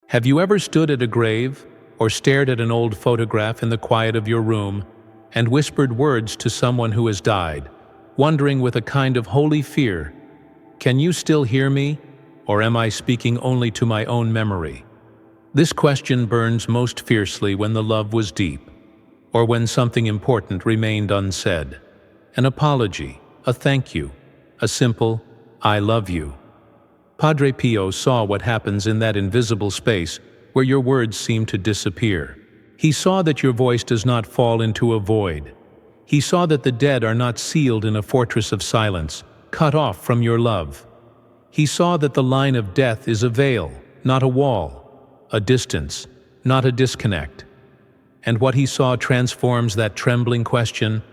Have you ever stood at a grave or stared at an old photograph in the quiet of your room and whispered words to someone who has died, wondering with a kind of holy fear, "Can you still hear me, or am I speaking only to my own memory?" This question burns most fiercely when the love was deep, or when something important remained unsaid. An apology, a thank you, a simple, "I love you." Padre Pio saw what happens in that invisible space where your words seem to disappear. He saw that your voice does not fall into a void. He saw that the dead are not sealed in a fortress of silence, cut off from your love. He saw that the line of death is a veil, not a wall, a distance, not a disconnect. And what he saw transforms that trembling question,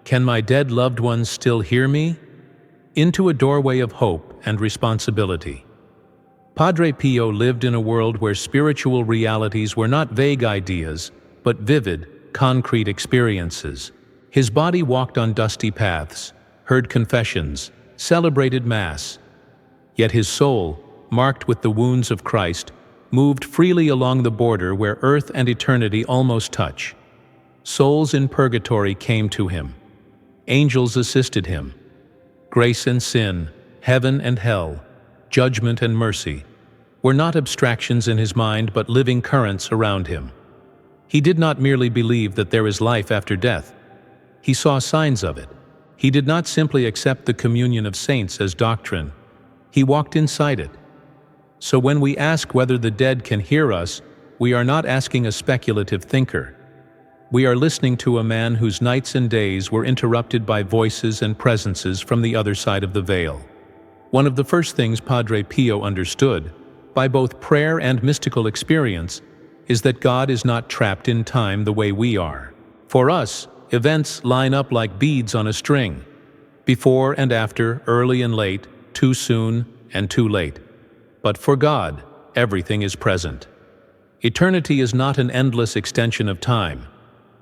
"Can my dead loved ones still hear me?" into a doorway of hope and responsibility. Padre Pio lived in a world where spiritual realities were not vague ideas, but vivid, concrete experiences. His body walked on dusty paths, heard confessions, celebrated Mass. Yet his soul, marked with the wounds of Christ, moved freely along the border where earth and eternity almost touch. Souls in purgatory came to him. Angels assisted him. Grace and sin, heaven and hell, judgment and mercy, were not abstractions in his mind but living currents around him. He did not merely believe that there is life after death. He saw signs of it. He did not simply accept the communion of saints as doctrine. He walked inside it. So when we ask whether the dead can hear us, we are not asking a speculative thinker. We are listening to a man whose nights and days were interrupted by voices and presences from the other side of the veil. One of the first things Padre Pio understood, by both prayer and mystical experience, is that God is not trapped in time the way we are. For us, events line up like beads on a string, before and after, early and late, too soon and too late. But for God, everything is present. Eternity is not an endless extension of time.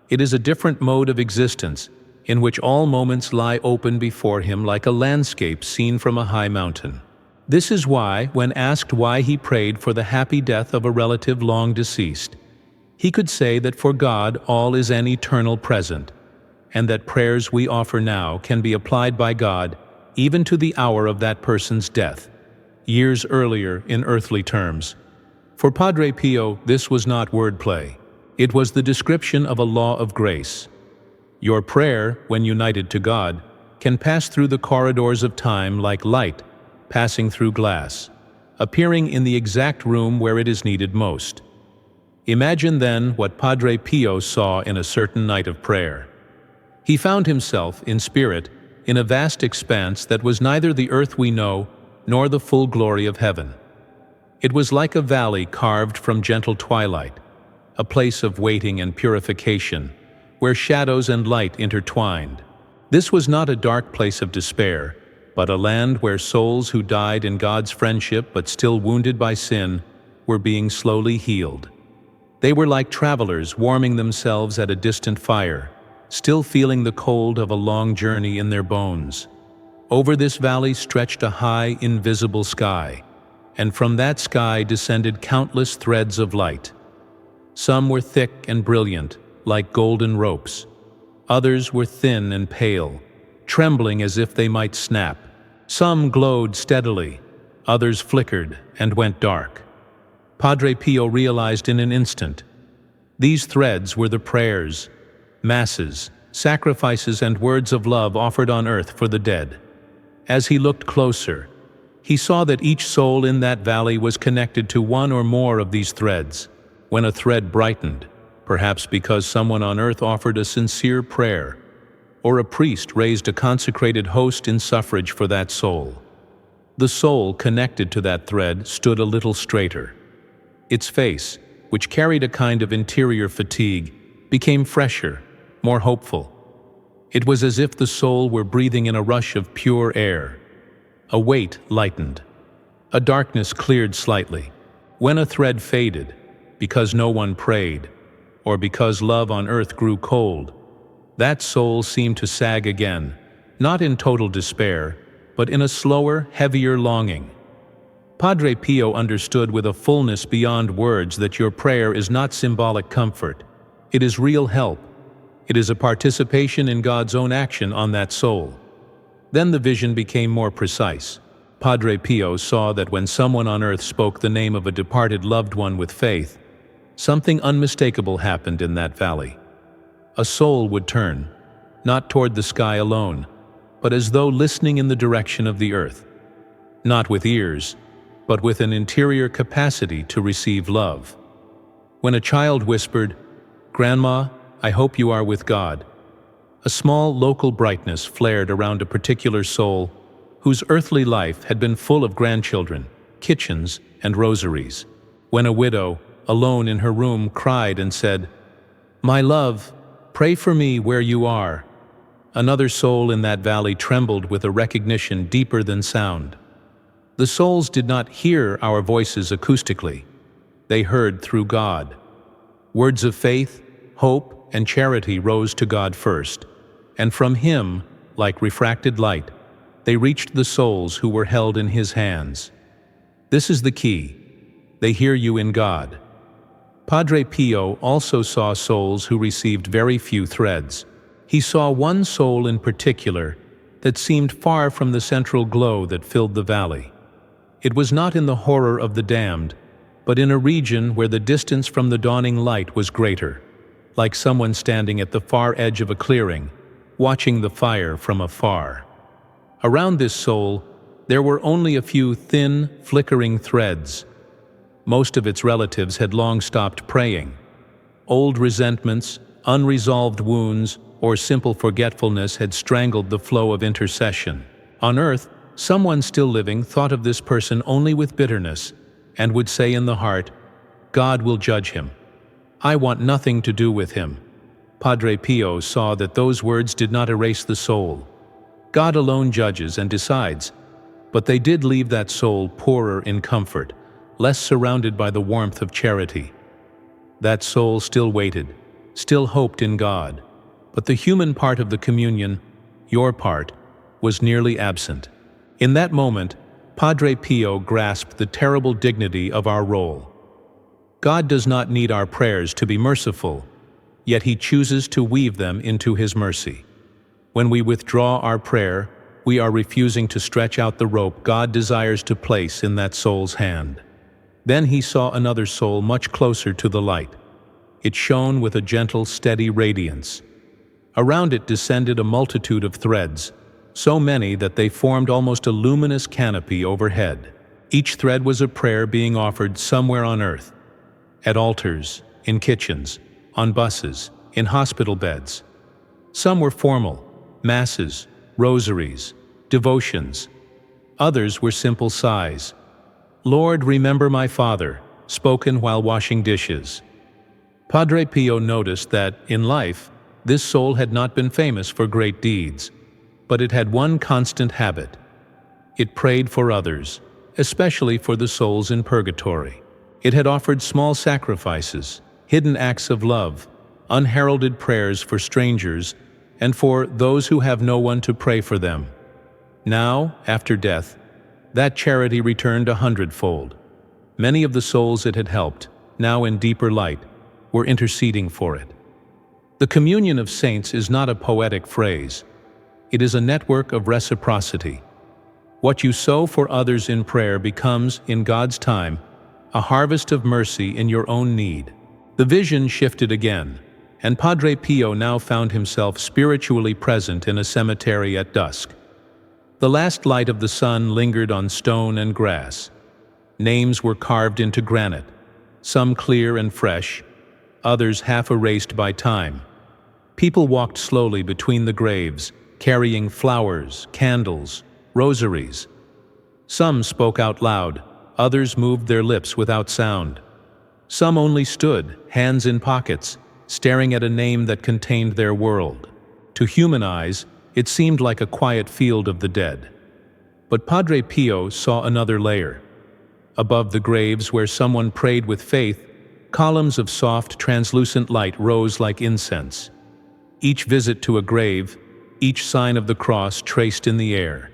It is a different mode of existence, in which all moments lie open before him like a landscape seen from a high mountain. This is why, when asked why he prayed for the happy death of a relative long deceased, he could say that for God all is an eternal present, and that prayers we offer now can be applied by God even to the hour of that person's death, years earlier in earthly terms. For Padre Pio, this was not wordplay. It was the description of a law of grace. Your prayer, when united to God, can pass through the corridors of time like light passing through glass, appearing in the exact room where it is needed most. Imagine then what Padre Pio saw in a certain night of prayer. He found himself, in spirit, in a vast expanse that was neither the earth we know nor the full glory of heaven. It was like a valley carved from gentle twilight, a place of waiting and purification, where shadows and light intertwined. This was not a dark place of despair, but a land where souls who died in God's friendship but still wounded by sin were being slowly healed. They were like travelers warming themselves at a distant fire, still feeling the cold of a long journey in their bones. Over this valley stretched a high, invisible sky, and from that sky descended countless threads of light. Some were thick and brilliant, like golden ropes. Others were thin and pale, trembling as if they might snap. Some glowed steadily, others flickered and went dark. Padre Pio realized in an instant. These threads were the prayers, masses, sacrifices, and words of love offered on earth for the dead. As he looked closer, he saw that each soul in that valley was connected to one or more of these threads. When a thread brightened, perhaps because someone on earth offered a sincere prayer, or a priest raised a consecrated host in suffrage for that soul, the soul connected to that thread stood a little straighter. Its face, which carried a kind of interior fatigue, became fresher, more hopeful. It was as if the soul were breathing in a rush of pure air. A weight lightened. A darkness cleared slightly. When a thread faded, because no one prayed, or because love on earth grew cold, that soul seemed to sag again, not in total despair, but in a slower, heavier longing. Padre Pio understood with a fullness beyond words that your prayer is not symbolic comfort. It is real help. It is a participation in God's own action on that soul. Then the vision became more precise. Padre Pio saw that when someone on earth spoke the name of a departed loved one with faith, something unmistakable happened in that valley. A soul would turn, not toward the sky alone, but as though listening in the direction of the earth. Not with ears, but with an interior capacity to receive love. When a child whispered, "Grandma, I hope you are with God," a small local brightness flared around a particular soul whose earthly life had been full of grandchildren, kitchens, and rosaries. When a widow, alone in her room, cried and said, "My love, pray for me where you are," another soul in that valley trembled with a recognition deeper than sound. The souls did not hear our voices acoustically. They heard through God. Words of faith, hope, and charity rose to God first, and from Him, like refracted light, they reached the souls who were held in His hands. This is the key. They hear you in God. Padre Pio also saw souls who received very few threads. He saw one soul in particular that seemed far from the central glow that filled the valley. It was not in the horror of the damned, but in a region where the distance from the dawning light was greater, like someone standing at the far edge of a clearing, watching the fire from afar. Around this soul, there were only a few thin, flickering threads. Most of its relatives had long stopped praying. Old resentments, unresolved wounds, or simple forgetfulness had strangled the flow of intercession. On earth, someone still living thought of this person only with bitterness and would say in the heart, "God will judge him. I want nothing to do with him." Padre Pio saw that those words did not erase the soul. God alone judges and decides, but they did leave that soul poorer in comfort, less surrounded by the warmth of charity. That soul still waited, still hoped in God, but the human part of the communion, your part, was nearly absent. In that moment, Padre Pio grasped the terrible dignity of our role. God does not need our prayers to be merciful, yet He chooses to weave them into His mercy. When we withdraw our prayer, we are refusing to stretch out the rope God desires to place in that soul's hand. Then he saw another soul much closer to the light. It shone with a gentle, steady radiance. Around it descended a multitude of threads, so many that they formed almost a luminous canopy overhead. Each thread was a prayer being offered somewhere on earth, at altars, in kitchens, on buses, in hospital beds. Some were formal, masses, rosaries, devotions. Others were simple sighs. "Lord, remember my father," spoken while washing dishes. Padre Pio noticed that, in life, this soul had not been famous for great deeds, but it had one constant habit. It prayed for others, especially for the souls in purgatory. It had offered small sacrifices, hidden acts of love, unheralded prayers for strangers, and for those who have no one to pray for them. Now, after death, that charity returned 100-fold. Many of the souls it had helped, now in deeper light, were interceding for it. The communion of saints is not a poetic phrase. It is a network of reciprocity. What you sow for others in prayer becomes, in God's time, a harvest of mercy in your own need. The vision shifted again, and Padre Pio now found himself spiritually present in a cemetery at dusk. The last light of the sun lingered on stone and grass. Names were carved into granite, some clear and fresh, others half erased by time. People walked slowly between the graves, carrying flowers, candles, rosaries. Some spoke out loud, others moved their lips without sound. Some only stood, hands in pockets, staring at a name that contained their world. To human eyes, it seemed like a quiet field of the dead. But Padre Pio saw another layer. Above the graves where someone prayed with faith, columns of soft, translucent light rose like incense. Each visit to a grave, each sign of the cross traced in the air.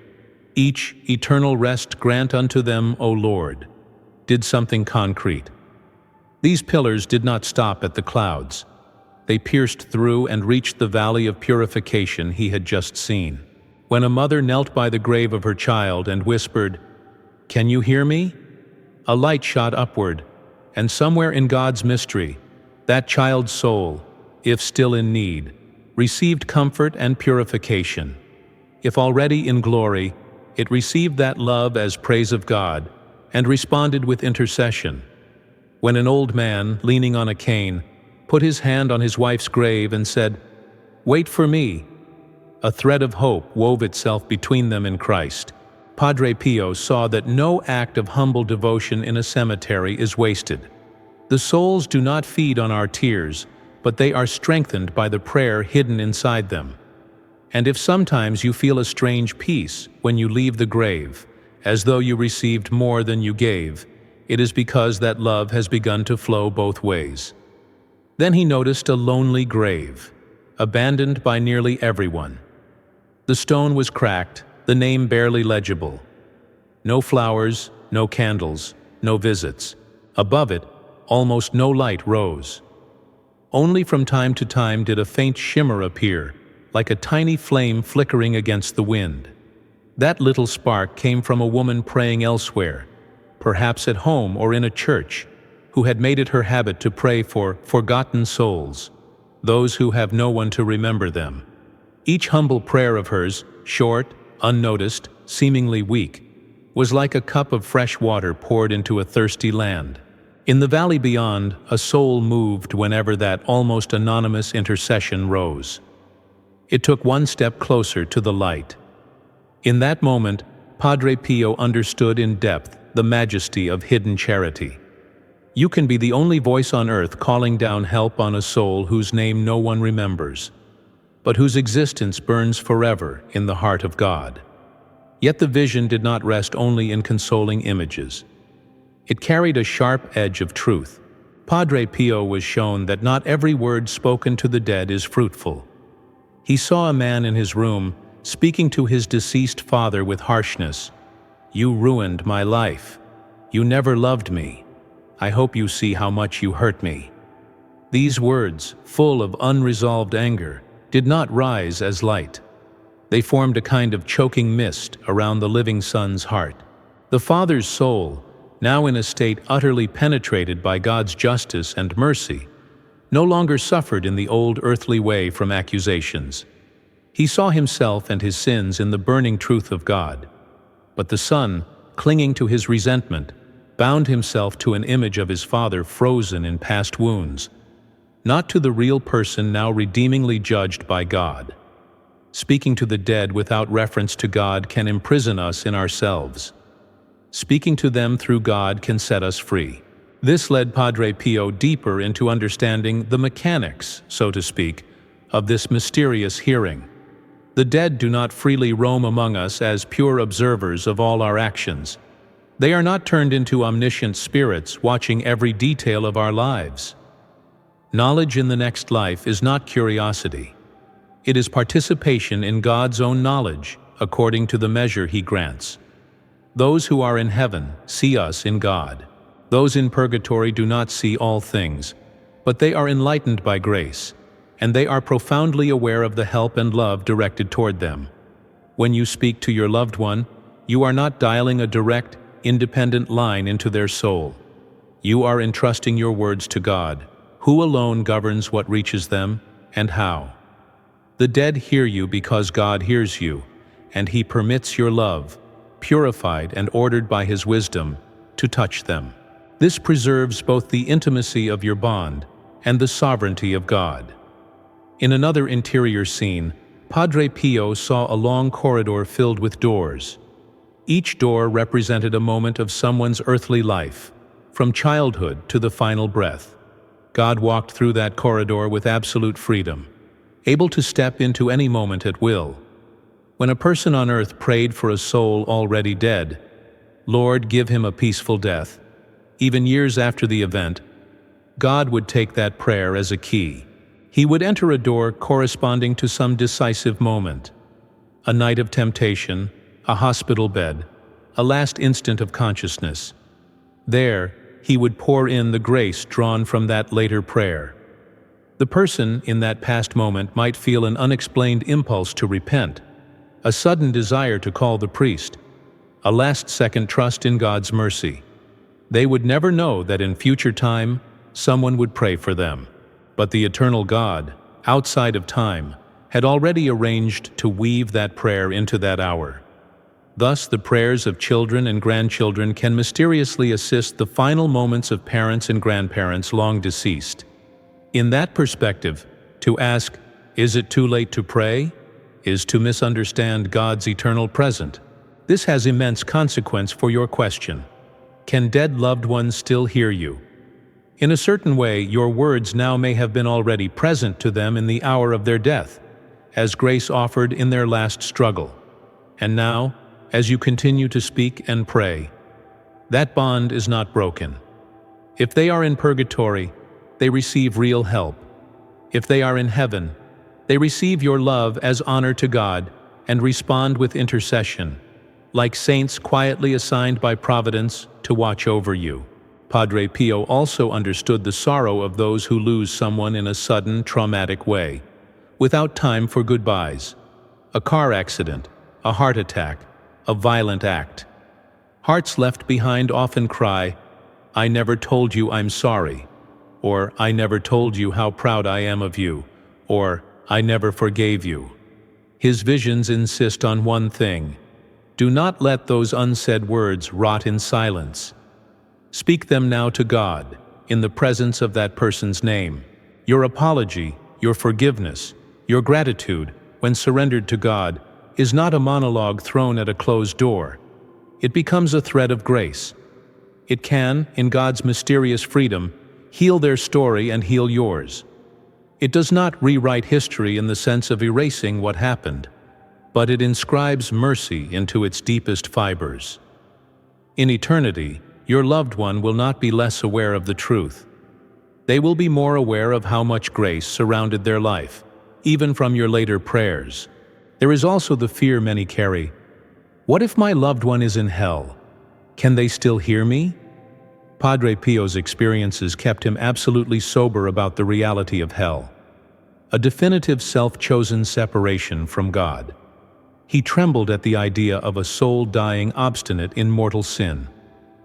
Each eternal rest grant unto them, O Lord, did something concrete. These pillars did not stop at the clouds. They pierced through and reached the valley of purification he had just seen. When a mother knelt by the grave of her child and whispered, "Can you hear me?" a light shot upward, and somewhere in God's mystery, that child's soul, if still in need, received comfort and purification. If already in glory, it received that love as praise of God and responded with intercession. When an old man, leaning on a cane, put his hand on his wife's grave and said, "Wait for me," a thread of hope wove itself between them in Christ. Padre Pio saw that no act of humble devotion in a cemetery is wasted. The souls do not feed on our tears, but they are strengthened by the prayer hidden inside them. And if sometimes you feel a strange peace when you leave the grave, as though you received more than you gave, it is because that love has begun to flow both ways. Then he noticed a lonely grave, abandoned by nearly everyone. The stone was cracked, the name barely legible. No flowers, no candles, no visits. Above it, almost no light rose. Only from time to time did a faint shimmer appear, like a tiny flame flickering against the wind. That little spark came from a woman praying elsewhere, perhaps at home or in a church, who had made it her habit to pray for forgotten souls, those who have no one to remember them. Each humble prayer of hers, short, unnoticed, seemingly weak, was like a cup of fresh water poured into a thirsty land. In the valley beyond, a soul moved whenever that almost anonymous intercession rose. It took one step closer to the light. In that moment, Padre Pio understood in depth the majesty of hidden charity. You can be the only voice on earth calling down help on a soul whose name no one remembers, but whose existence burns forever in the heart of God. Yet the vision did not rest only in consoling images. It carried a sharp edge of truth. Padre Pio was shown that not every word spoken to the dead is fruitful. He saw a man in his room speaking to his deceased father with harshness. "You ruined my life. You never loved me. I hope you see how much you hurt me." These words, full of unresolved anger, did not rise as light. They formed a kind of choking mist around the living son's heart. The father's soul, now in a state utterly penetrated by God's justice and mercy, no longer suffered in the old earthly way from accusations. He saw himself and his sins in the burning truth of God. But the son, clinging to his resentment, bound himself to an image of his father frozen in past wounds, not to the real person now redeemingly judged by God. Speaking to the dead without reference to God can imprison us in ourselves. Speaking to them through God can set us free. This led Padre Pio deeper into understanding the mechanics, so to speak, of this mysterious hearing. The dead do not freely roam among us as pure observers of all our actions. They are not turned into omniscient spirits watching every detail of our lives. Knowledge in the next life is not curiosity. It is participation in God's own knowledge, according to the measure He grants. Those who are in heaven see us in God. Those in purgatory do not see all things, but they are enlightened by grace, and they are profoundly aware of the help and love directed toward them. When you speak to your loved one, you are not dialing a direct, independent line into their soul. You are entrusting your words to God, who alone governs what reaches them and how. The dead hear you because God hears you, and He permits your love, purified and ordered by His wisdom, to touch them. This preserves both the intimacy of your bond and the sovereignty of God. In another interior scene, Padre Pio saw a long corridor filled with doors. Each door represented a moment of someone's earthly life, from childhood to the final breath. God walked through that corridor with absolute freedom, able to step into any moment at will. When a person on earth prayed for a soul already dead, "Lord, give him a peaceful death," even years after the event, God would take that prayer as a key. He would enter a door corresponding to some decisive moment, a night of temptation, a hospital bed, a last instant of consciousness. There, he would pour in the grace drawn from that later prayer. The person in that past moment might feel an unexplained impulse to repent, a sudden desire to call the priest, a last-second trust in God's mercy. They would never know that in future time, someone would pray for them. But the eternal God, outside of time, had already arranged to weave that prayer into that hour. Thus, the prayers of children and grandchildren can mysteriously assist the final moments of parents and grandparents long deceased. In that perspective, to ask, "Is it too late to pray?" is to misunderstand God's eternal present. This has immense consequence for your question. Can dead loved ones still hear you? In a certain way, your words now may have been already present to them in the hour of their death, as grace offered in their last struggle. And now, as you continue to speak and pray, that bond is not broken. If they are in purgatory, they receive real help. If they are in heaven, they receive your love as honor to God and respond with intercession, like saints quietly assigned by providence to watch over you. Padre Pio also understood the sorrow of those who lose someone in a sudden, traumatic way, without time for goodbyes. A car accident, a heart attack, a violent act. Hearts left behind often cry, "I never told you I'm sorry," or "I never told you how proud I am of you," or "I never forgave you." His visions insist on one thing: do not let those unsaid words rot in silence. Speak them now to God, in the presence of that person's name. Your apology, your forgiveness, your gratitude, when surrendered to God, is not a monologue thrown at a closed door. It becomes a thread of grace. It can, in God's mysterious freedom, heal their story and heal yours. It does not rewrite history in the sense of erasing what happened, but it inscribes mercy into its deepest fibers. In eternity, your loved one will not be less aware of the truth. They will be more aware of how much grace surrounded their life, even from your later prayers. There is also the fear many carry. What if my loved one is in hell? Can they still hear me? Padre Pio's experiences kept him absolutely sober about the reality of hell, a definitive self-chosen separation from God. He trembled at the idea of a soul dying obstinate in mortal sin.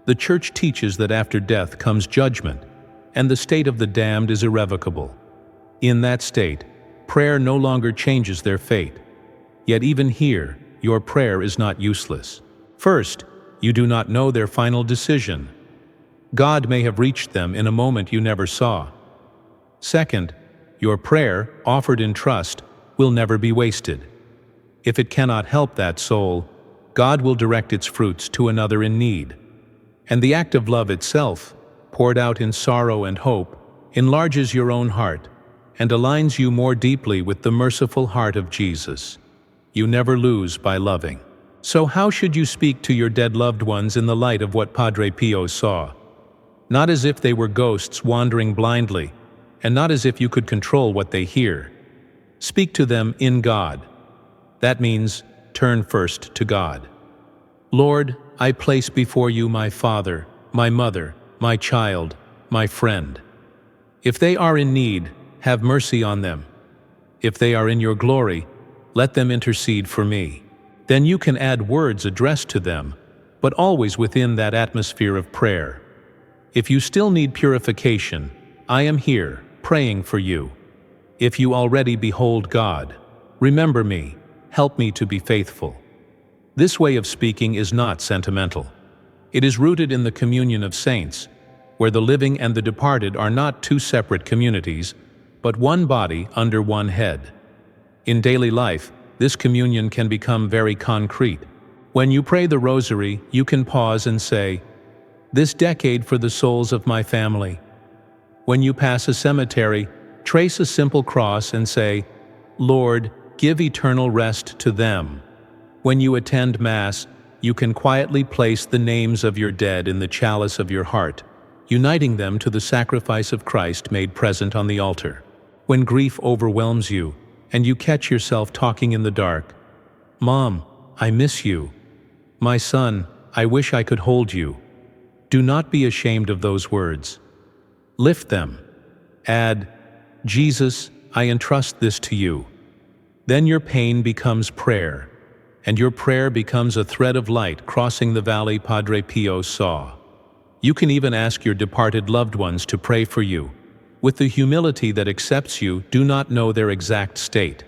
The Church teaches that after death comes judgment, and the state of the damned is irrevocable. In that state, prayer no longer changes their fate. Yet even here, your prayer is not useless. First, you do not know their final decision. God may have reached them in a moment you never saw. Second, your prayer, offered in trust, will never be wasted. If it cannot help that soul, God will direct its fruits to another in need. And the act of love itself, poured out in sorrow and hope, enlarges your own heart and aligns you more deeply with the merciful heart of Jesus. You never lose by loving. So how should you speak to your dead loved ones in the light of what Padre Pio saw? Not as if they were ghosts wandering blindly, and not as if you could control what they hear. Speak to them in God. That means turn first to God. Lord, I place before you my father, my mother, my child, my friend. If they are in need, have mercy on them. If they are in your glory, let them intercede for me. Then you can add words addressed to them, but always within that atmosphere of prayer. If you still need purification, I am here, praying for you. If you already behold God, remember me, help me to be faithful. This way of speaking is not sentimental. It is rooted in the communion of saints, where the living and the departed are not two separate communities, but one body under one head. In daily life, this communion can become very concrete. When you pray the rosary, you can pause and say, "This decade for the souls of my family." When you pass a cemetery, trace a simple cross and say, "Lord, give eternal rest to them." When you attend Mass, you can quietly place the names of your dead in the chalice of your heart, uniting them to the sacrifice of Christ made present on the altar. When grief overwhelms you, and you catch yourself talking in the dark, "Mom, I miss you," My son, I wish I could hold you. Do not be ashamed of those words. Lift them. Add, Jesus, I entrust this to you. Then your pain becomes prayer, and your prayer becomes a thread of light crossing the valley Padre Pio saw. You can even ask your departed loved ones to pray for you. With the humility that accepts you, do not know their exact state.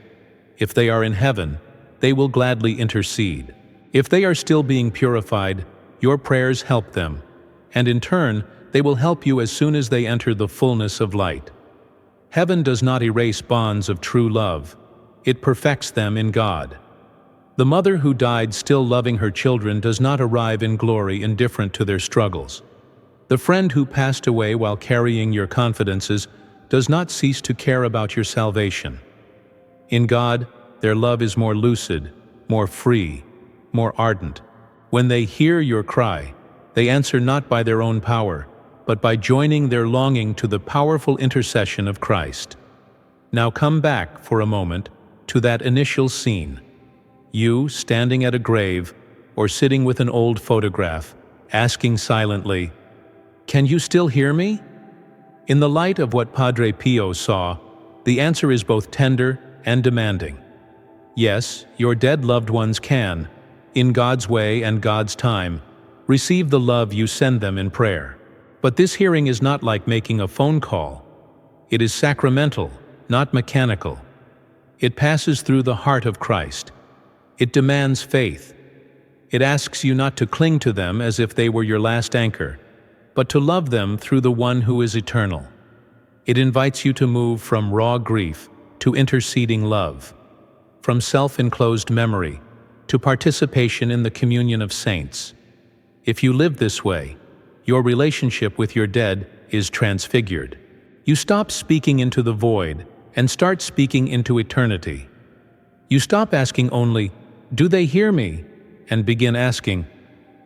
If they are in heaven, they will gladly intercede. If they are still being purified, your prayers help them, and in turn, they will help you as soon as they enter the fullness of light. Heaven does not erase bonds of true love. It perfects them in God. The mother who died still loving her children does not arrive in glory indifferent to their struggles. The friend who passed away while carrying your confidences does not cease to care about your salvation. In God, their love is more lucid, more free, more ardent. When they hear your cry, they answer not by their own power, but by joining their longing to the powerful intercession of Christ. Now come back, for a moment, to that initial scene. You standing at a grave, or sitting with an old photograph, asking silently, "Can you still hear me?" In the light of what Padre Pio saw, the answer is both tender and demanding. Yes, your dead loved ones can, in God's way and God's time, receive the love you send them in prayer. But this hearing is not like making a phone call. It is sacramental, not mechanical. It passes through the heart of Christ. It demands faith. It asks you not to cling to them as if they were your last anchor, but to love them through the one who is eternal. It invites you to move from raw grief to interceding love, from self-enclosed memory to participation in the communion of saints. If you live this way, your relationship with your dead is transfigured. You stop speaking into the void and start speaking into eternity. You stop asking only, "Do they hear me?" and begin asking,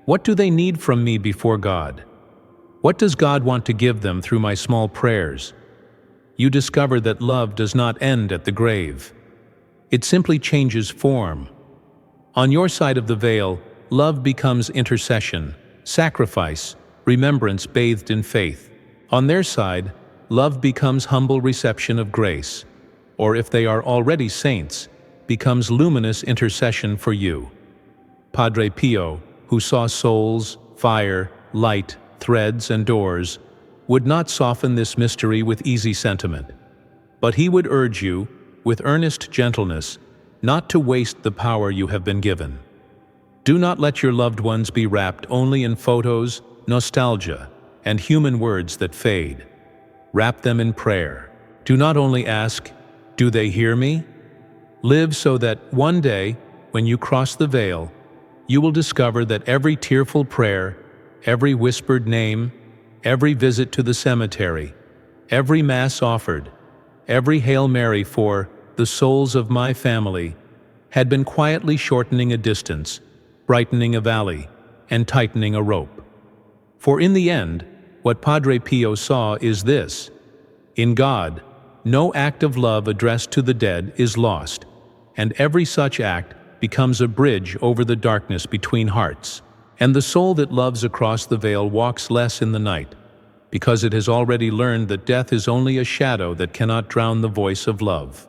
"What do they need from me before God? What does God want to give them through my small prayers?" You discover that love does not end at the grave. It simply changes form. On your side of the veil, love becomes intercession, sacrifice, remembrance bathed in faith. On their side, love becomes humble reception of grace, or if they are already saints, becomes luminous intercession for you. Padre Pio, who saw souls, fire, light, threads, and doors, would not soften this mystery with easy sentiment, but he would urge you, with earnest gentleness, not to waste the power you have been given. Do not let your loved ones be wrapped only in photos, nostalgia, and human words that fade. Wrap them in prayer. Do not only ask, "Do they hear me?" Live so that one day, when you cross the veil, you will discover that every tearful prayer, every whispered name, every visit to the cemetery, every Mass offered, every Hail Mary for "the souls of my family," had been quietly shortening a distance, brightening a valley, and tightening a rope. For in the end, what Padre Pio saw is this: in God, no act of love addressed to the dead is lost, and every such act becomes a bridge over the darkness between hearts. And the soul that loves across the veil walks less in the night, because it has already learned that death is only a shadow that cannot drown the voice of love.